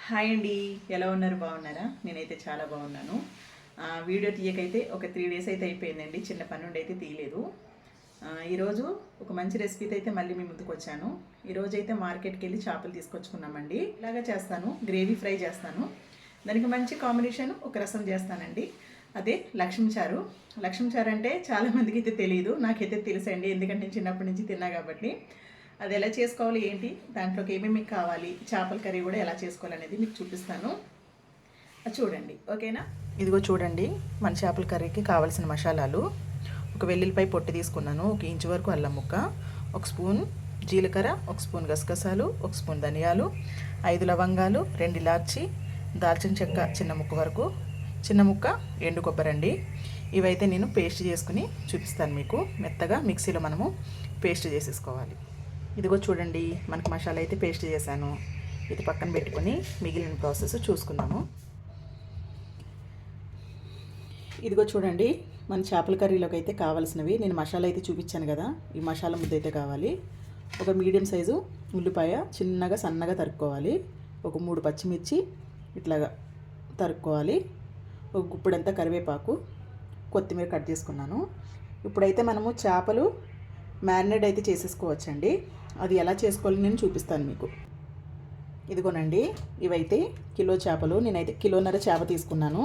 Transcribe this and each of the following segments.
Hi అండి, ఎలా ఉన్నారు? బాగున్నారా? నేనైతే చాలా బాగున్నాను. వీడియో తీయకైతే ఒక 3 డేస్ అయితే అయిపోయిందండి. చిన్న పని నుండి అయితే తీయలేదు. ఈరోజు ఒక మంచి రెసిపీతో అయితే మళ్ళీ మీ ముందుకు వచ్చాను. ఈరోజు అయితే మార్కెట్కి వెళ్ళి చేపలు తీసుకొచ్చుకున్నామండి. ఇలాగా చేస్తాను, గ్రేవీ ఫ్రై చేస్తాను. దానికి మంచి కాంబినేషన్ ఒక రసం చేస్తానండి. అదే లక్ష్మీ చారు. లక్ష్మీ చారు అంటే చాలామందికి అయితే తెలియదు, నాకైతే తెలుసండి, ఎందుకంటే నేను చిన్నప్పటి నుంచి తిన్నా కాబట్టి. అది ఎలా చేసుకోవాలి ఏంటి, దాంట్లోకి ఏమేమి కావాలి, చేపల కర్రీ కూడా ఎలా చేసుకోవాలనేది మీకు చూపిస్తాను. అది చూడండి, ఓకేనా? ఇదిగో చూడండి, మన చేపల కర్రీకి కావాల్సిన మసాలాలు. ఒక వెల్లుల్లిపాయ పొట్టి తీసుకున్నాను, 1 ఇంచు వరకు అల్లం ముక్క, 1 స్పూన్ జీలకర్ర, 1 స్పూన్ గసగసాలు, 1 స్పూన్ ధనియాలు, 5 లవంగాలు, 2 ఇలాచి, దాల్చిన చెక్క చిన్న ముక్క వరకు, చిన్న ముక్క ఎండు కొబ్బరి అండి. ఇవైతే నేను పేస్ట్ చేసుకుని చూపిస్తాను మీకు. మెత్తగా మిక్సీలో మనము పేస్ట్ చేసేసుకోవాలి. ఇదిగో చూడండి, మనకి మసాలా అయితే పేస్ట్ చేశాను. ఇది పక్కన పెట్టుకొని మిగిలిన ప్రాసెస్ చూసుకుందాము. ఇదిగో చూడండి, మన చేపల కర్రీలోకి అయితే కావాల్సినవి నేను మసాలా అయితే చూపించాను కదా. ఈ మసాలా ముద్ద అయితే కావాలి. ఒక మీడియం సైజు ఉల్లిపాయ చిన్నగా సన్నగా తరుక్కోవాలి. ఒక 3 పచ్చిమిర్చి ఇట్లాగా తరుక్కోవాలి. ఒక గుప్పుడంతా కరివేపాకు, కొత్తిమీర కట్ చేసుకున్నాను. ఇప్పుడైతే మనము చేపలు మ్యారినేట్ అయితే చేసేసుకోవచ్చండి. అది ఎలా చేసుకోవాలో నేను చూపిస్తాను మీకు. ఇదిగోనండి, ఇవైతే కిలో చేపలు. నేనైతే 1.5 చేప తీసుకున్నాను.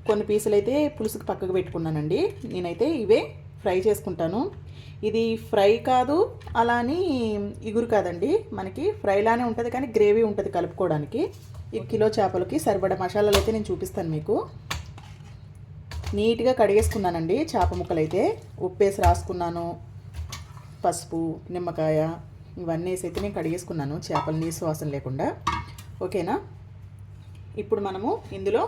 కొన్ని పీసులు అయితే పులుసుకు పక్కకు పెట్టుకున్నానండి. నేనైతే ఇవే ఫ్రై చేసుకుంటాను. ఇది ఫ్రై కాదు, అలా అని ఇగురు కాదండి, మనకి ఫ్రైలానే ఉంటుంది కానీ గ్రేవీ ఉంటుంది కలుపుకోవడానికి. ఈ కిలో చేపలకి సరిపడా మసాలాలు అయితే నేను చూపిస్తాను మీకు. నీట్గా కడిగేసుకున్నానండి చేప ముక్కలు అయితే. ఉప్పేసి రాసుకున్నాను, పసుపు, నిమ్మకాయ ఇవన్నీ వేసి అయితే నేను కడిగేసుకున్నాను, చేపలు నీసు వాసన లేకుండా. ఓకేనా? ఇప్పుడు మనము ఇందులో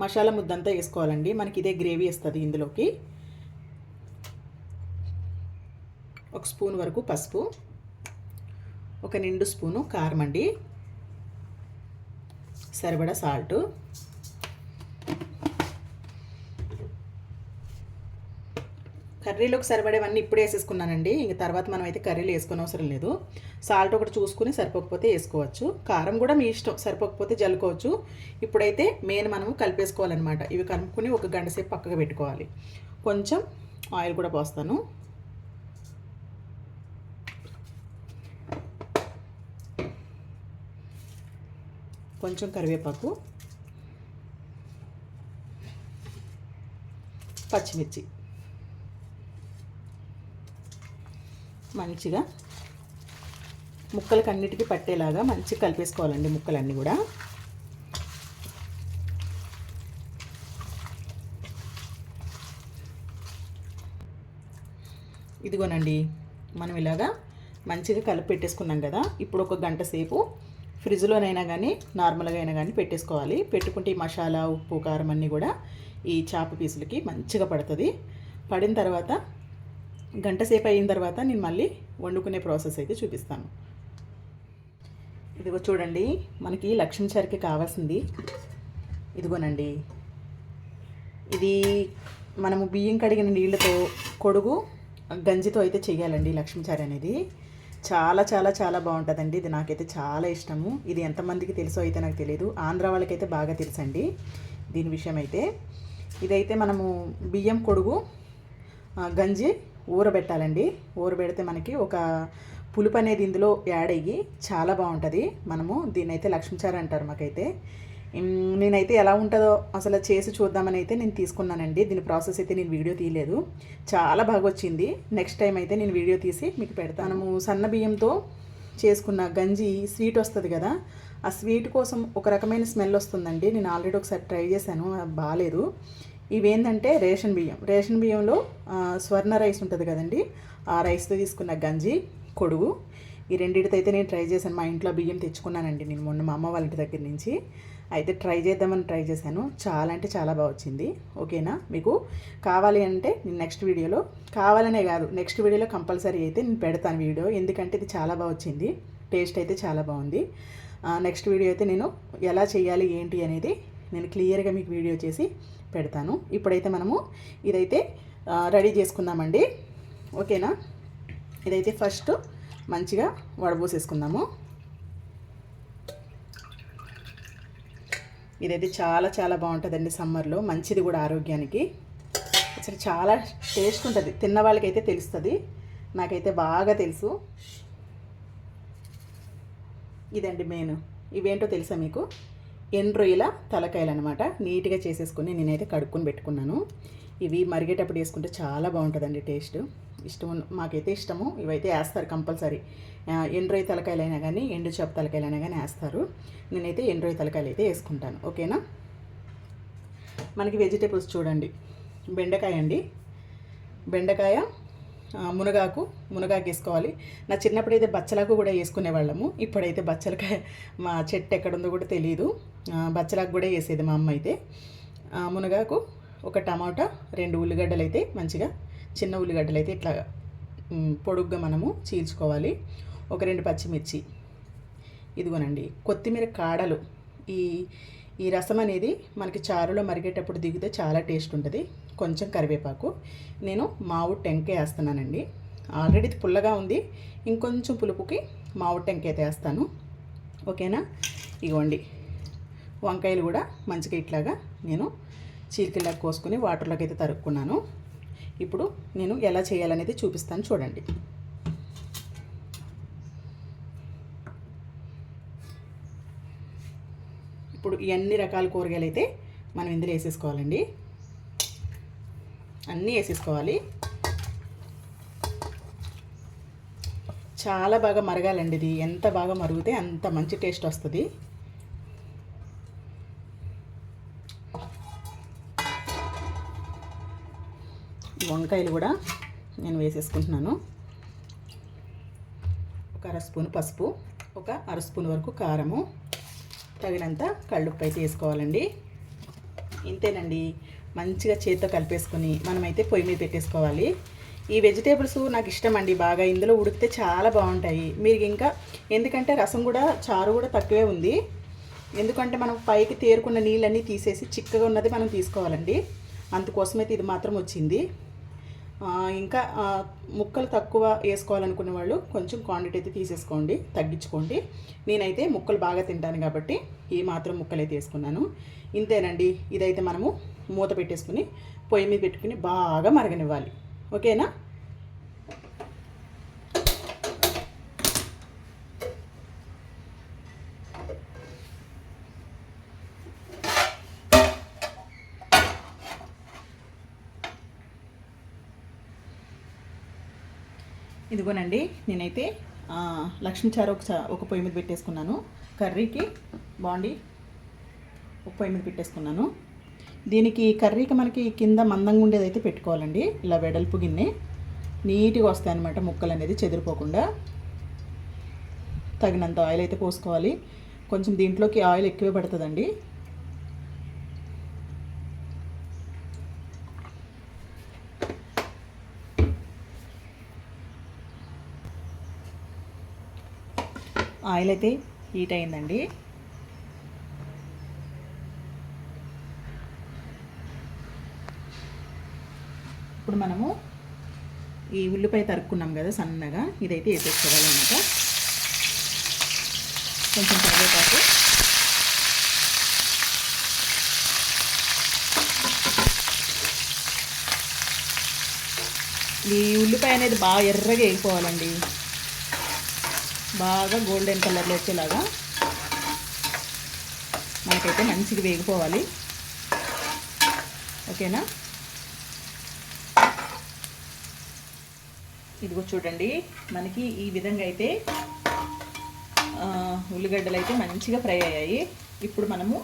మసాలా ముద్దంతా వేసుకోవాలండి. మనకి ఇదే గ్రేవీ వస్తుంది. ఇందులోకి 1 స్పూన్ వరకు పసుపు, 1 నిండు స్పూను కారం అండి, సరిపడా సాల్టు, కర్రీలోకి సరిపడేవన్నీ ఇప్పుడే వేసేసుకున్నానండి. ఇంక తర్వాత మనం అయితే కర్రీలు వేసుకునే అవసరం లేదు. సాల్ట్ ఒకటి చూసుకుని సరిపోకపోతే వేసుకోవచ్చు. కారం కూడా మీ ఇష్టం, సరిపోకపోతే జల్లుకోవచ్చు. ఇప్పుడైతే మెయిన్ మనము కలిపేసుకోవాలన్నమాట. ఇవి కలుపుకుని 1 గంట సేపు పక్కకు పెట్టుకోవాలి. కొంచెం ఆయిల్ కూడా పోస్తాను. కొంచెం కరివేపాకు, పచ్చిమిర్చి మంచిగా ముక్కలకి అన్నిటికీ పట్టేలాగా మంచిగా కలిపేసుకోవాలండి ముక్కలన్నీ కూడా. ఇదిగోనండి, మనం ఇలాగా మంచిగా కలిపి పెట్టేసుకున్నాం కదా. ఇప్పుడు 1 గంట సేపు ఫ్రిడ్జ్లోనైనా కానీ నార్మల్గా అయినా కానీ పెట్టేసుకోవాలి. పెట్టుకుంటే ఈ మసాలా, ఉప్పు, కారం అన్నీ కూడా ఈ చేప పీసులకి మంచిగా పడుతుంది. పడిన తర్వాత గంట సేపు అయిన తర్వాత నేను మళ్ళీ వండుకునే ప్రాసెస్ అయితే చూపిస్తాను. ఇదిగో చూడండి, మనకి లక్ష్మీ చారుకి కావాల్సింది ఇదిగోనండి. ఇది మనము బియ్యం కడిగిన నీళ్ళతో కొడుగు గంజితో అయితే చేయాలండి లక్ష్మీ చారు అనేది. చాలా చాలా చాలా బాగుంటుందండి. ఇది నాకైతే చాలా ఇష్టము. ఇది ఎంతమందికి తెలుసో అయితే నాకు తెలియదు. ఆంధ్ర వాళ్ళకైతే బాగా తెలుసండి దీని విషయం అయితే. ఇదైతే మనము బియ్యం కొడుగు గంజి ఊరబెట్టాలండి. ఊరబెడితే మనకి ఒక పులుపు అనేది ఇందులో యాడ్ అయ్యి చాలా బాగుంటుంది. మనము దీన్నైతే లక్ష్మీ చారు అంటారు మాకైతే. నేనైతే ఎలా ఉంటుందో అసలు చేసి చూద్దామని అయితే నేను తీసుకున్నానండి. దీని ప్రాసెస్ అయితే నేను వీడియో తీయలేదు. చాలా బాగా వచ్చింది. నెక్స్ట్ టైం అయితే నేను వీడియో తీసి మీకు పెడతాను. మనము సన్న బియ్యంతో చేసుకున్న గంజి స్వీట్ వస్తుంది కదా, ఆ స్వీట్ కోసం ఒక రకమైన స్మెల్ వస్తుందండి. నేను ఆల్రెడీ ఒకసారి ట్రై చేశాను, బాగాలేదు. ఇవేంటంటే రేషన్ బియ్యంలో స్వర్ణ రైస్ ఉంటుంది కదండి, ఆ రైస్తో తీసుకున్న గంజి కొడుగు. ఈ రెండింటితో అయితే నేను ట్రై చేశాను. మా ఇంట్లో బియ్యం తెచ్చుకున్నానండి నేను మొన్న మా అమ్మ వాళ్ళ ఇంటి దగ్గర నుంచి. అయితే ట్రై చేద్దామని ట్రై చేశాను. చాలా అంటే చాలా బాగా వచ్చింది. ఓకేనా? మీకు కావాలి అంటే నేను నెక్స్ట్ వీడియోలో, కావాలనే కాదు నెక్స్ట్ వీడియోలో కంపల్సరీ అయితే నేను పెడతాను వీడియో. ఎందుకంటే ఇది చాలా బాగా వచ్చింది, టేస్ట్ అయితే చాలా బాగుంది. నెక్స్ట్ వీడియో అయితే నేను ఎలా చేయాలి ఏంటి అనేది నేను క్లియర్గా మీకు వీడియో చేసి పెడతాను. ఇప్పుడైతే మనము ఇదైతే రెడీ చేసుకుందామండి. ఓకేనా? ఇదైతే ఫస్ట్ మంచిగా వడబోసేసుకుందాము. ఇదైతే చాలా చాలా బాగుంటుందండి సమ్మర్లో, మంచిది కూడా ఆరోగ్యానికి. అసలు చాలా టేస్ట్ ఉంటుంది, తిన్న వాళ్ళకైతే తెలుస్తుంది, నాకైతే బాగా తెలుసు. ఇదండి మెయిన్. ఇవేంటో తెలుసా మీకు? ఎండ్రొయ్యల తలకాయలు అనమాట. నీట్గా చేసేసుకొని నేనైతే కడుక్కొని పెట్టుకున్నాను. ఇవి మరిగేటప్పుడు వేసుకుంటే చాలా బాగుంటుందండి టేస్ట్. మాకైతే ఇష్టము. ఇవైతే వేస్తారు కంపల్సరీ. ఎండ్రొయ్య తలకాయలైనా కానీ ఎండు చేప తలకాయలైనా కానీ వేస్తారు. నేనైతే ఎండ్రొయ్య తలకాయలు అయితే వేసుకుంటాను. ఓకేనా? మనకి వెజిటేబుల్స్ చూడండి. బెండకాయ అండి, బెండకాయ, మునగాకు వేసుకోవాలి. నా చిన్నప్పుడు అయితే బచ్చలాకు కూడా వేసుకునేవాళ్ళము. ఇప్పుడైతే బచ్చలకాయ మా చెట్టు ఎక్కడుందో కూడా తెలియదు. బచ్చలాకు కూడా వేసేది మా అమ్మ అయితే. మునగాకు, ఒక టమాటా, 2 ఉల్లిగడ్డలు అయితే మంచిగా చిన్న ఉల్లిగడ్డలు అయితే ఇట్లా పొడుగ్గా మనము చీల్చుకోవాలి. ఒక 2 పచ్చిమిర్చి. ఇదిగోనండి కొత్తిమీర కాడలు. ఈ రసం అనేది మనకి చారులో మరిగేటప్పుడు దిగితే చాలా టేస్ట్ ఉంటుంది. కొంచెం కరివేపాకు. నేను మామిడి టెంకాయ వేస్తున్నానండి. ఆల్రెడీ పుల్లగా ఉంది, ఇంకొంచెం పులుపుకి మామిడి టెంకాయ అయితే వేస్తాను. ఓకేనా? ఇగోండి వంకాయలు కూడా మంచిగా ఇట్లాగా నేను చీలికల్లాగా కోసుకొని వాటర్లోకి అయితే తరుక్కున్నాను. ఇప్పుడు నేను ఎలా చేయాలనేది చూపిస్తాను చూడండి. ఇప్పుడు ఈ అన్ని రకాల కూరగాయలు అయితే మనం ఇందులో వేసేసుకోవాలండి. అన్నీ వేసేసుకోవాలి. చాలా బాగా మరగాలండి. ఇది ఎంత బాగా మరిగితే అంత మంచి టేస్ట్ వస్తుంది. వంకాయలు కూడా నేను వేసేసుకుంటున్నాను. ఒక 1/2 స్పూన్ పసుపు, ఒక 1/2 స్పూన్ వరకు కారము, తగినంత కళ్ళుప్పు అయితే వేసుకోవాలండి. ఇంతేనండి. మంచిగా చేత్తో కలిపేసుకొని మనమైతే పొయ్యి మీద పెట్టేసుకోవాలి. ఈ వెజిటేబుల్స్ నాకు ఇష్టం అండి బాగా. ఇందులో ఉడికితే చాలా బాగుంటాయి. మీరు ఇంకా ఎందుకంటే రసం కూడా చారు కూడా తక్కువే ఉంది. ఎందుకంటే మనం పైకి తేరుకున్న నీళ్ళన్నీ తీసేసి చిక్కగా ఉన్నది మనం తీసుకోవాలండి. అందుకోసమైతే ఇది మాత్రం వచ్చింది. ఇంకా ముక్కలు తక్కువ వేసుకోవాలనుకునే వాళ్ళు కొంచెం క్వాంటిటీ అయితే తీసేసుకోండి, తగ్గించుకోండి. నేనైతే ముక్కలు బాగా తింటాను కాబట్టి ఈ మాత్రం ముక్కలు అయితే వేసుకున్నాను. ఇంతేనండి. ఇదైతే మనము మూత పెట్టేసుకుని పొయ్యి మీద పెట్టుకుని బాగా మరగనివ్వాలి. ఓకేనా? ఇదిగోనండి నేనైతే లక్ష్మీ చారు ఒక పొయ్యి మీద పెట్టేసుకున్నాను. కర్రీకి బాండి ఒక పొయ్యి మీద పెట్టేసుకున్నాను. దీనికి కర్రీకి మనకి కింద మందంగా ఉండేది అయితే పెట్టుకోవాలండి. ఇలా వెడల్పు గిన్నె నీట్గా వస్తాయి అన్నమాట, ముక్కలు అనేది చెదిరిపోకుండా. తగినంత ఆయిల్ అయితే పోసుకోవాలి. కొంచెం దీంట్లోకి ఆయిల్ ఎక్కువే పడుతుందండి. ఆయిల్ అయితే హీట్ అయిందండి. ఇప్పుడు మనము ఈ ఉల్లిపాయ తరుక్కున్నాం కదా సన్నగా, ఇదైతే వేసేసుకోవాలన్నమాట. కొంచెం కరివేపాకు, ఈ ఉల్లిపాయ అనేది బాగా ఎర్రగా వేగిపోవాలండి. బాగా గోల్డెన్ కలర్లో వచ్చేలాగా మనకైతే మంచిగా వేగిపోవాలి. ఓకేనా? ఇదిగో చూడండి మనకి ఈ విధంగా అయితే ఉల్లిగడ్డలు అయితే మంచిగా ఫ్రై అయ్యాయి. ఇప్పుడు మనము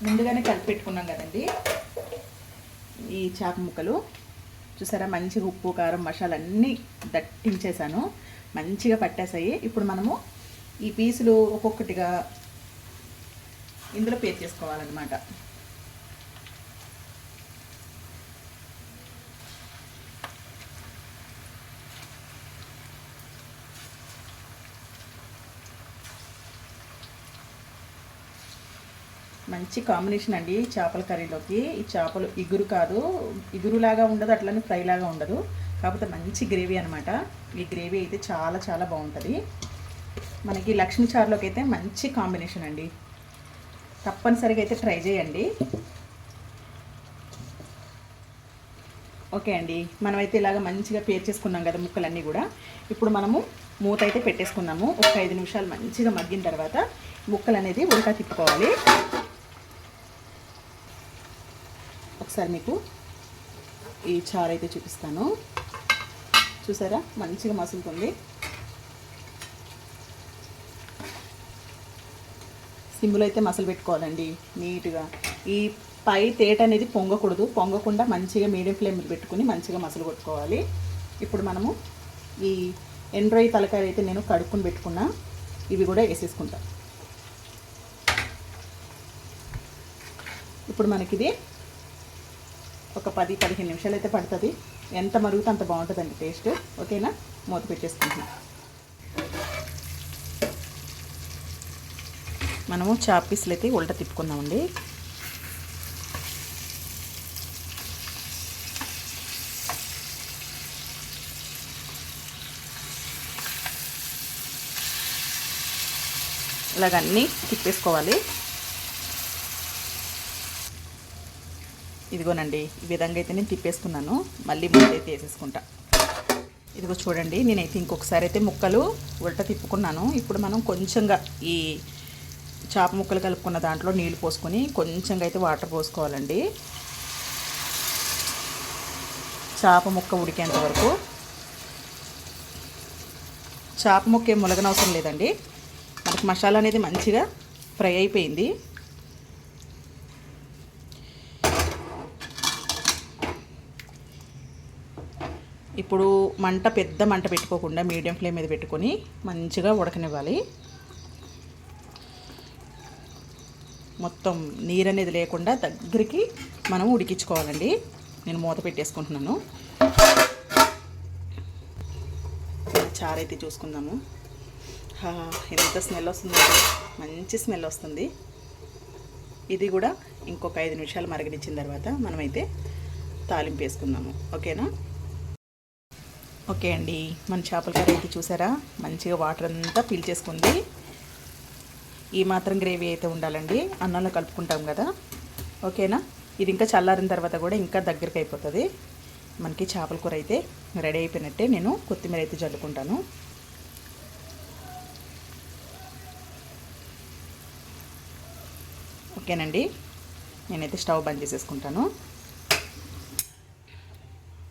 ముందుగానే కలిపి పెట్టుకున్నాం కదండి ఈ చాప ముక్కలు, చూసారా మంచిగా ఉప్పు కారం మసాలా అన్నీ దట్టించేసాను, మంచిగా పట్టేసాయి. ఇప్పుడు మనము ఈ పీసులు ఒక్కొక్కటిగా ఇందులో పేర్చేసుకోవాలన్నమాట. మంచి కాంబినేషన్ అండి చేపల కర్రీలోకి. ఈ చేపలు ఇగురు కాదు, ఇగురులాగా ఉండదు, అట్లనే ఫ్రైలాగా ఉండదు, కాకపోతే మంచి గ్రేవీ అనమాట. ఈ గ్రేవీ అయితే చాలా చాలా బాగుంటుంది. మనకి లక్ష్మీ చారులోకి అయితే మంచి కాంబినేషన్ అండి. తప్పనిసరిగా అయితే ట్రై చేయండి. ఓకే అండి, మనమైతే ఇలాగ మంచిగా పేర్చేసుకున్నాం కదా ముక్కలన్నీ కూడా. ఇప్పుడు మనము మూత అయితే పెట్టేసుకున్నాము. ఒక 5 నిమిషాలు మంచిగా మగ్గిన తర్వాత ముక్కలు అనేది ఉల్టా తిప్పుకోవాలి. ఒకసారి మీకు ఈ చారు అయితే చూపిస్తాను. చూసారా, మంచిగా మసులుతుంది. సిమ్లో అయితే మసలు పెట్టుకోవాలండి నీట్గా. ఈ పై తేట అనేది పొంగకూడదు. పొంగకుండా మంచిగా మీడియం ఫ్లేమ్లో పెట్టుకుని మంచిగా మసలు కొట్టుకోవాలి. ఇప్పుడు మనము ఈ ఎండ్రాయి తలకాయలు అయితే నేను కడుక్కుని పెట్టుకున్నా, ఇవి కూడా వేసేసుకుంటా. ఇప్పుడు మనకిది ఒక 10-15 నిమిషాలు అయితే పడుతుంది. ఎంత మరుగుతే అంత బాగుంటుందండి టేస్ట్. ఓకేనా, మూత పెట్టేసుకుంటున్నాం. మనము చాప్ పీసులు అయితే ఉల్టా తిప్పుకున్నామండి. ఇలాగ అన్నీ తిప్పేసుకోవాలి. ఇదిగోనండి, ఈ విధంగా అయితే నేను తిప్పేసుకున్నాను. మళ్ళీ మూత అయితే వేసేసుకుంటా. ఇదిగో చూడండి, నేనైతే ఇంకొకసారి అయితే ముక్కలు ఉల్టా తిప్పుకున్నాను. ఇప్పుడు మనం కొంచెంగా ఈ చేప ముక్కలు కలుపుకున్న దాంట్లో నీళ్ళు పోసుకొని కొంచెంగా అయితే వాటర్ పోసుకోవాలండి. చేప ముక్క ఉడికేంత వరకు. చేప ముక్క ఏం ములగనవసరం లేదండి. మనకి మసాలా అనేది మంచిగా ఫ్రై అయిపోయింది. ఇప్పుడు పెద్ద మంట పెట్టుకోకుండా మీడియం ఫ్లేమ్ మీద పెట్టుకొని మంచిగా ఉడకనివ్వాలి. మొత్తం నీరు అనేది లేకుండా దగ్గరికి మనం ఉడికించుకోవాలండి. నేను మూత పెట్టేసుకుంటున్నాను. చారు అయితే చూసుకుందాము. ఎంత స్మెల్ వస్తుందో, మంచి స్మెల్ వస్తుంది. ఇది కూడా ఇంకొక 5 నిమిషాలు మరగనిచ్చిన తర్వాత మనమైతే తాలింపు వేసుకుందాము. ఓకేనా. ఓకే అండి, మన చేపల కర్రీ అయితే చూసారా, మంచిగా వాటర్ అంతా పీల్చేసుకుంది. ఈ మాత్రం గ్రేవీ అయితే ఉండాలండి. అన్నంలో కలుపుకుంటాం కదా. ఓకేనా. ఇది ఇంకా చల్లారిన తర్వాత కూడా ఇంకా దగ్గరికి అయిపోతుంది. మనకి చేపల కూర అయితే రెడీ అయిపోయినట్టే. నేను కొత్తిమీర అయితే జల్లుకుంటాను. ఓకేనండి, నేనైతే స్టవ్ బంద్ చేసేసుకుంటాను.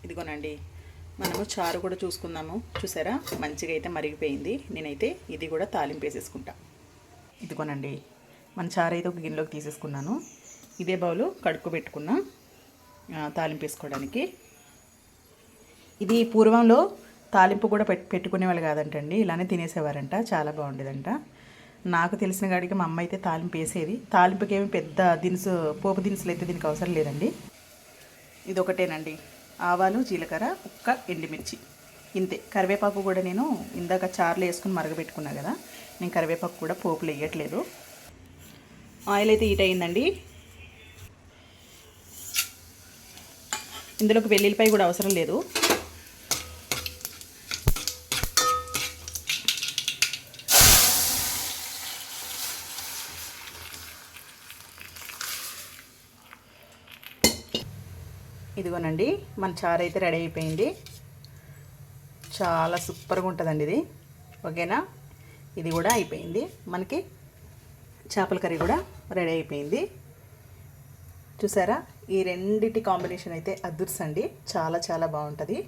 ఇదిగోనండి, మనము చారు కూడా చూసుకుందాము. చూసారా, మంచిగా అయితే మరిగిపోయింది. నేనైతే ఇది కూడా తాలింపు వేసేసుకుంటా. ఇదిగోనండి, మన చారు అయితే ఒక గిన్నెలోకి తీసేసుకున్నాను. ఇదే బౌలు కడుక్కోబెట్టుకున్న తాలింపు వేసుకోవడానికి. ఇది పూర్వంలో తాలింపు కూడా పెట్టుకునేవాళ్ళు కాదంటండి, ఇలానే తినేసేవారంట. చాలా బాగుండేదంట. నాకు తెలిసిన కాడికి మా అమ్మ అయితే తాలింపు వేసేది. తాలింపుకి ఏమి పెద్ద పోపు దినుసులు అయితే దీనికి అవసరం లేదండి. ఇది ఒకటేనండి, ఆవాలు, జీలకర్ర, ఒక్క ఎండుమిర్చి, ఇంతే. కరివేపాకు కూడా నేను ఇందాక చారులో వేసుకుని మరగబెట్టుకున్నా కదా, నేను కరివేపాకు కూడా పోపులు వేయట్లేదు. ఆయిల్ అయితే హీట్ అయిందండి. ఇందులోకి వెల్లుల్లిపాయ కూడా అవసరం లేదు. ఇదిగోనండి, మన చారు అయితే రెడీ అయిపోయింది. చాలా సూపర్గా ఉంటుందండి ఇది. ఓకేనా. ఇది కూడా అయిపోయింది. మనకి చేపల కర్రీ కూడా రెడీ అయిపోయింది. చూసారా, ఈ రెండిటి కాంబినేషన్ అయితే అద్భుతండి. చాలా చాలా బాగుంటుంది.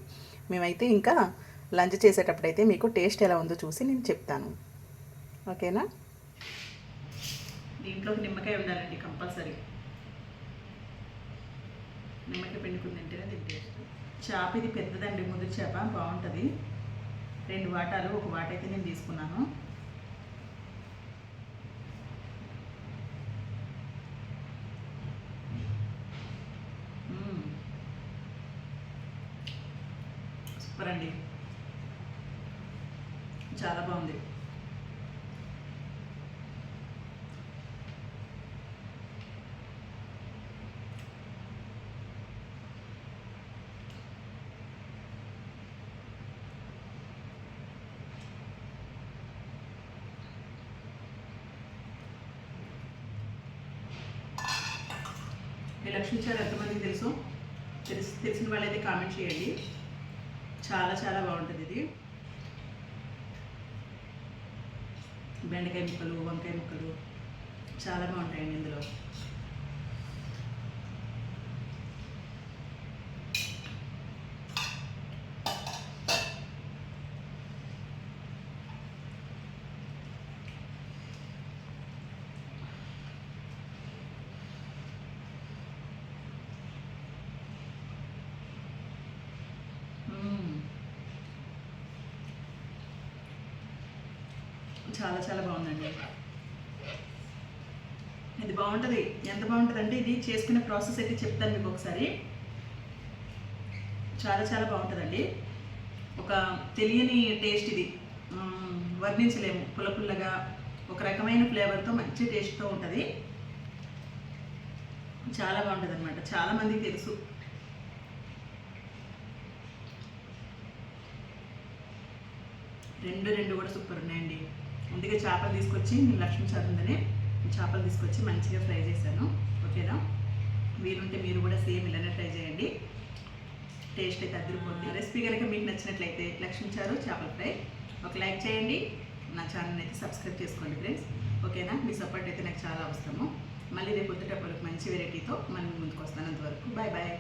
మేమైతే ఇంకా లంచ్ చేసేటప్పుడైతే మీకు టేస్ట్ ఎలా ఉందో చూసి నేను చెప్తాను. ఓకేనా. దీంట్లోకి నిమ్మకాయ ఉండాలండి కంపల్సరీ. నిమ్మకాయ పిండుకుని తింటేనే దీని టేస్ట్. చేప ఇది పెద్దదండి, ముదురు చేప, బాగుంటుంది. 2 వాటాలు, ఒక వాట అయితే నేను తీసుకున్నాను. సూపర్ అండి, చాలా బాగుంది. ఈ లక్ష్మీ చారు ఎంతమందికి తెలుసు? తెలిసిన వాళ్ళైతే కామెంట్ చేయండి. చాలా చాలా బాగుంటుంది ఇది. బెండకాయ ముక్కలు, వంకాయ ముక్కలు చాలా బాగుంటాయండి ఇందులో. చాలా చాలా బాగుందండి. ఇది బాగుంటుంది. ఎంత బాగుంటుంది అంటే ఇది చేసుకునే ప్రాసెస్ అయితే చెప్తాను మీకు ఒకసారి. చాలా చాలా బాగుంటుందండి. ఒక తెలియని టేస్ట్ ఇది, వర్ణించలేము. పుల్ల పుల్లగా ఒక రకమైన ఫ్లేవర్తో మంచి టేస్ట్తో ఉంటుంది. చాలా బాగుంటుంది అనమాట. చాలామందికి తెలుసు. రెండు కూడా సూపర్ ఉన్నాయండి. అందుకే చేపలు తీసుకొచ్చి నేను లక్ష్మీ చారు ఉందని చేపలు తీసుకొచ్చి మంచిగా ఫ్రై చేశాను. ఓకేనా? వీలుంటే మీరు కూడా సేమ్ ఇలానే ట్రై చేయండి. టేస్ట్ అయితే అదిరిపోద్ది. రెసిపీ కనుక మీకు నచ్చినట్లయితే లక్ష్మీ చారు చేపల ఫ్రై ఒక లైక్ చేయండి. నా ఛానల్ అయితే సబ్స్క్రైబ్ చేసుకోండి ఫ్రెండ్స్. ఓకేనా? మీ సపోర్ట్ అయితే నాకు చాలా అవసరము. మళ్ళీ రేపు పొద్దుటప్పటికి మంచి వెరైటీతో మళ్ళీ ముందుకు వస్తాను. అంతవరకు బాయ్ బాయ్.